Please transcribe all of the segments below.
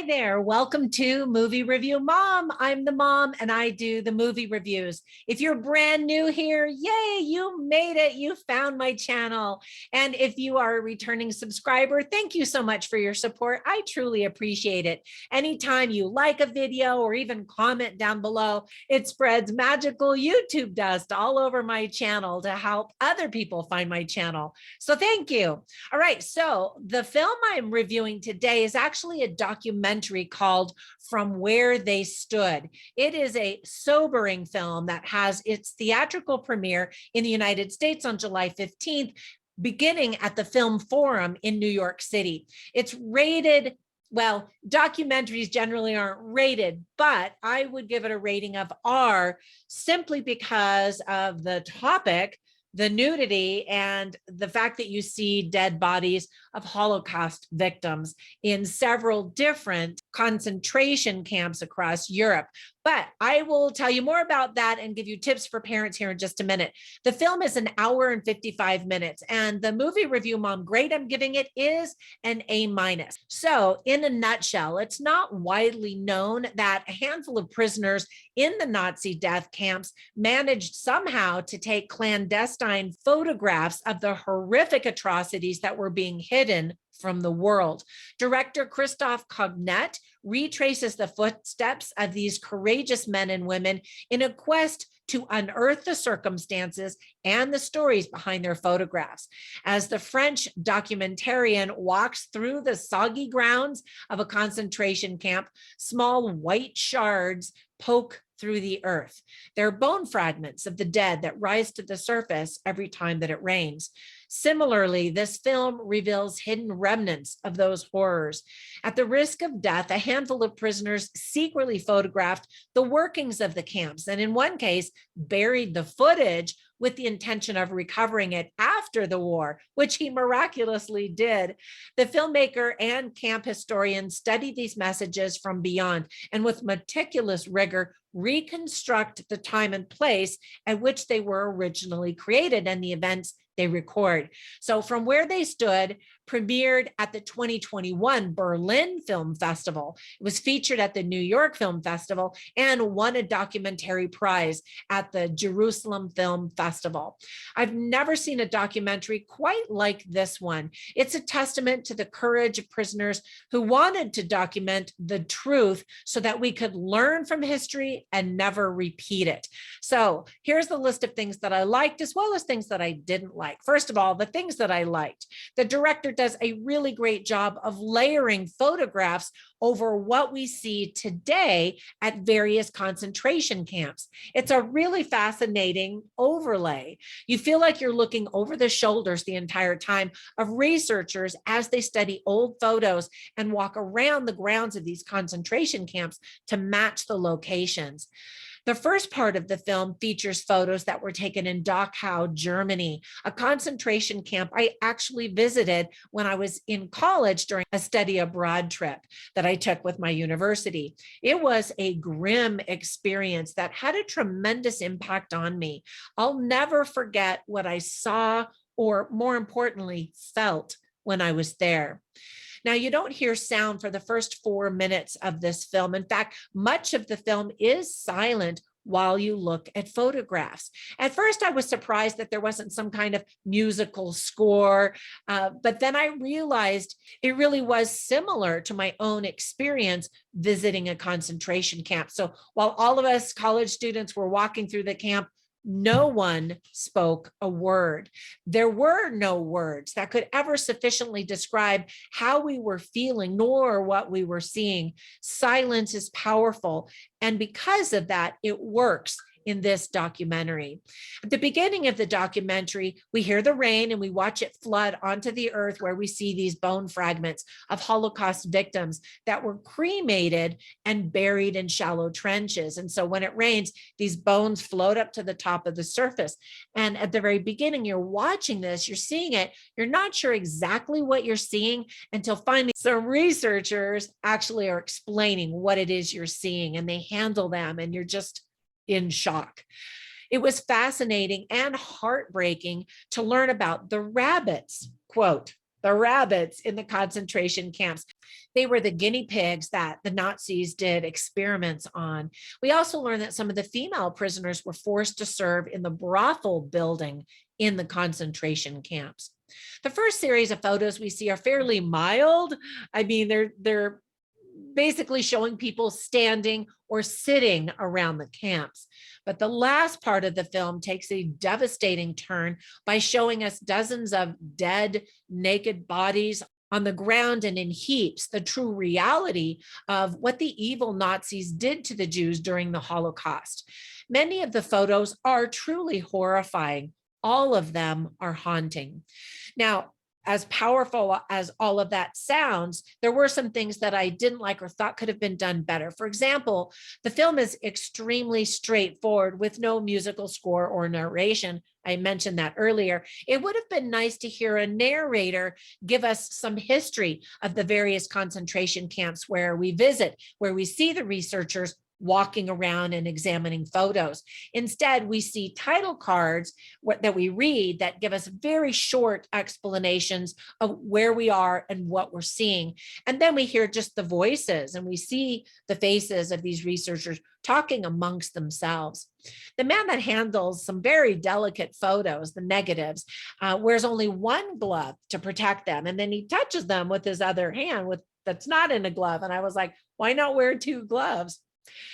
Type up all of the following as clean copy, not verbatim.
there. Welcome to Movie Review Mom. I'm the mom and I do the movie reviews. If you're brand new here, yay, you made it. You found my channel. And if you are a returning subscriber, thank you so much for your support. I truly appreciate it. Anytime you like a video or even comment down below, it spreads magical YouTube dust all over my channel to help other people find my channel. So thank you. All right, so the film I'm reviewing today is actually a documentary called From Where They Stood. It is a sobering film that has its theatrical premiere in the United States on July 15th, beginning at the Film Forum in New York City. It's rated, well, documentaries generally aren't rated, but I would give it a rating of R simply because of the topic, the nudity, and the fact that you see dead bodies of Holocaust victims in several different concentration camps across Europe. But I will tell you more about that and give you tips for parents here in just a minute. The film is an hour and 55 minutes, and the movie review mom grade I'm giving it is an A-. So in a nutshell, it's not widely known that a handful of prisoners in the Nazi death camps managed somehow to take clandestine photographs of the horrific atrocities that were being hidden from the world. Director Christophe Cognet retraces the footsteps of these courageous men and women in a quest to unearth the circumstances and the stories behind their photographs. As the French documentarian walks through the soggy grounds of a concentration camp, small white shards poke through the earth. They're bone fragments of the dead that rise to the surface every time that it rains. Similarly, this film reveals hidden remnants of those horrors. At the risk of death, a handful of prisoners secretly photographed the workings of the camps, and in one case, buried the footage with the intention of recovering it after the war, which he miraculously did. The filmmaker and camp historian studied these messages from beyond and with meticulous rigor reconstruct the time and place at which they were originally created and the events they record. So From Where They Stood premiered at the 2021 Berlin Film Festival. It was featured at the New York Film Festival and won a documentary prize at the Jerusalem Film Festival. I've never seen a documentary quite like this one. It's a testament to the courage of prisoners who wanted to document the truth so that we could learn from history and never repeat it. So here's the list of things that I liked as well as things that I didn't like. First of all, the things that I liked. The director does a really great job of layering photographs over what we see today at various concentration camps. It's a really fascinating overlay. You feel like you're looking over the shoulders the entire time of researchers as they study old photos and walk around the grounds of these concentration camps to match the locations. The first part of the film features photos that were taken in Dachau, Germany, a concentration camp I actually visited when I was in college during a study abroad trip that I took with my university. It was a grim experience that had a tremendous impact on me. I'll never forget what I saw, or more importantly, felt when I was there. Now, you don't hear sound for the first 4 minutes of this film. In fact, much of the film is silent while you look at photographs. At first, I was surprised that there wasn't some kind of musical score, but then I realized it really was similar to my own experience visiting a concentration camp. So while all of us college students were walking through the camp, no one spoke a word. There were no words that could ever sufficiently describe how we were feeling, nor what we were seeing. Silence is powerful, and because of that, it works in this documentary. At the beginning of the documentary, we hear the rain and we watch it flood onto the earth where we see these bone fragments of Holocaust victims that were cremated and buried in shallow trenches. And so when it rains, these bones float up to the top of the surface. And at the very beginning, you're watching this, you're seeing it, you're not sure exactly what you're seeing until finally some researchers actually are explaining what it is you're seeing, and they handle them and you're just in shock. It was fascinating and heartbreaking to learn about the rabbits, quote, the rabbits in the concentration camps. They were the guinea pigs that the Nazis did experiments on. We also learned that some of the female prisoners were forced to serve in the brothel building in the concentration camps. The first series of photos we see are fairly mild. I mean, they're basically showing people standing or sitting around the camps. But the last part of the film takes a devastating turn by showing us dozens of dead, naked bodies on the ground and in heaps, the true reality of what the evil Nazis did to the Jews during the Holocaust. Many of the photos are truly horrifying. All of them are haunting. Now, as powerful as all of that sounds, there were some things that I didn't like or thought could have been done better. For example, the film is extremely straightforward with no musical score or narration. I mentioned that earlier. It would have been nice to hear a narrator give us some history of the various concentration camps where we visit, where we see the researchers walking around and examining photos. Instead, we see title cards that we read that give us very short explanations of where we are and what we're seeing. And then we hear just the voices and we see the faces of these researchers talking amongst themselves. The man that handles some very delicate photos, the negatives, wears only one glove to protect them. And then he touches them with his other hand that's not in a glove. And I was like, why not wear two gloves?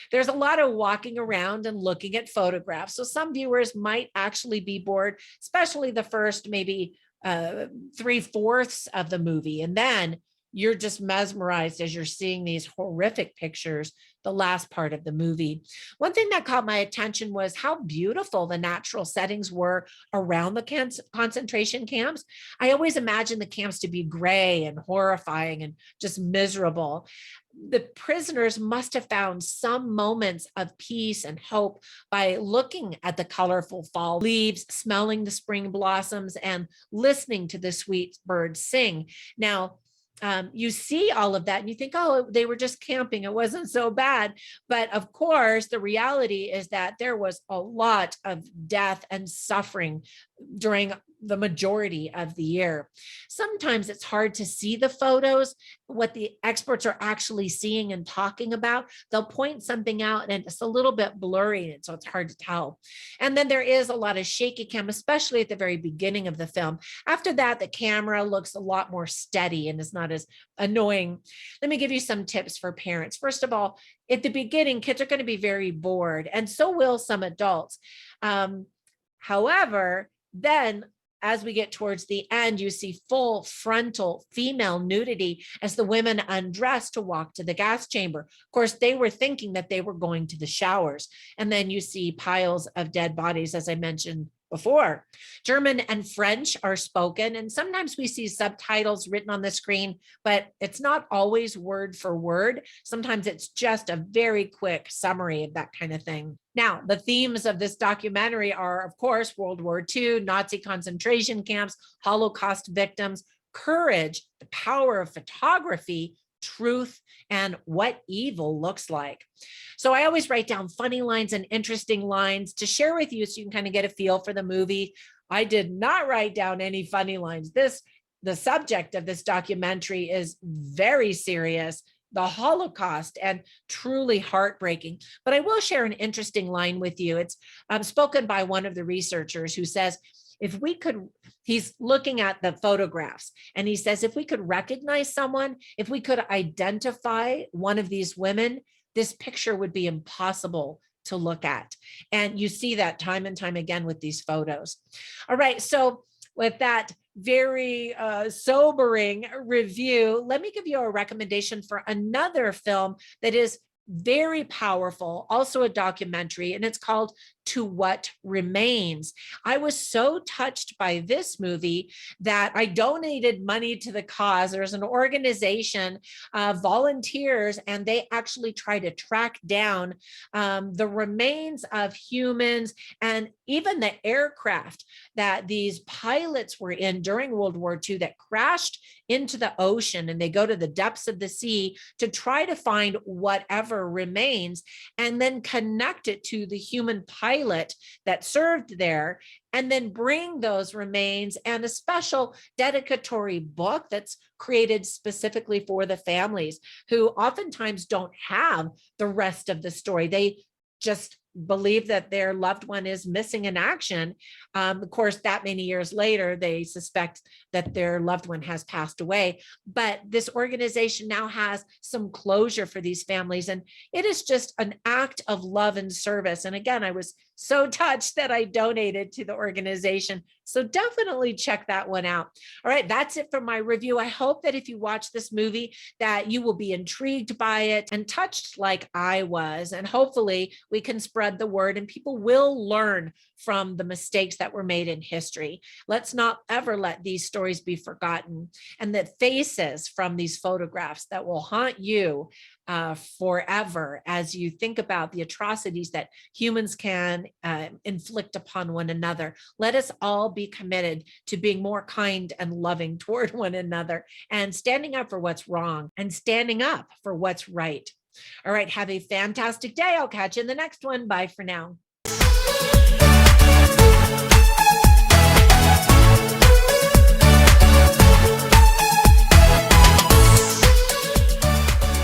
There's a lot of walking around and looking at photographs. So some viewers might actually be bored, especially the first maybe 3/4 of the movie. And then you're just mesmerized as you're seeing these horrific pictures, the last part of the movie. One thing that caught my attention was how beautiful the natural settings were around the concentration camps. I always imagined the camps to be gray and horrifying and just miserable. The prisoners must have found some moments of peace and hope by looking at the colorful fall leaves, smelling the spring blossoms, and listening to the sweet birds sing. Now, you see all of that and you think, oh, they were just camping. It wasn't so bad. But of course, the reality is that there was a lot of death and suffering during the majority of the year. Sometimes it's hard to see the photos, what the experts are actually seeing and talking about. They'll point something out and it's a little bit blurry, and so it's hard to tell. And then there is a lot of shaky cam, especially at the very beginning of the film. After that, the camera looks a lot more steady and is not as annoying. Let me give you some tips for parents. First of all, at the beginning, kids are going to be very bored, and so will some adults. However, then as we get towards the end, you see full frontal female nudity as the women undress to walk to the gas chamber. Of course, they were thinking that they were going to the showers. And then you see piles of dead bodies, as I mentioned before. German and French are spoken, and sometimes we see subtitles written on the screen, but it's not always word for word. Sometimes it's just a very quick summary of that kind of thing. Now, the themes of this documentary are, of course, World War II, Nazi concentration camps, Holocaust victims, courage, the power of photography, truth, and what evil looks like. So I always write down funny lines and interesting lines to share with you so you can kind of get a feel for the movie. I did not write down any funny lines. The subject of this documentary is very serious, the Holocaust, and truly heartbreaking. But I will share an interesting line with you. It's spoken by one of the researchers who says, if we could, he's looking at the photographs and he says, if we could recognize someone, if we could identify one of these women, this picture would be impossible to look at. And you see that time and time again with these photos. All right, so with that very sobering review, let me give you a recommendation for another film that is very powerful, also a documentary, and it's called To What Remains. I was so touched by this movie that I donated money to the cause. There's an organization, volunteers, and they actually try to track down the remains of humans and even the aircraft that these pilots were in during World War II that crashed into the ocean, and they go to the depths of the sea to try to find whatever remains and then connect it to the human pilot pilot that served there, and then bring those remains and a special dedicatory book that's created specifically for the families who oftentimes don't have the rest of the story. They just believe that their loved one is missing in action. Of course, that many years later, they suspect that their loved one has passed away. But this organization now has some closure for these families. And it is just an act of love and service. And again, I was so touched that I donated to the organization. So definitely check that one out. All right, that's it for my review. I hope that if you watch this movie, that you will be intrigued by it and touched like I was. And hopefully we can spread the word and people will learn from the mistakes that were made in history. Let's not ever let these stories be forgotten. And the faces from these photographs that will haunt you forever as you think about the atrocities that humans can inflict upon one another. Let us all be committed to being more kind and loving toward one another and standing up for what's wrong and standing up for what's right. All right, have a fantastic day. I'll catch you in the next one. Bye for now.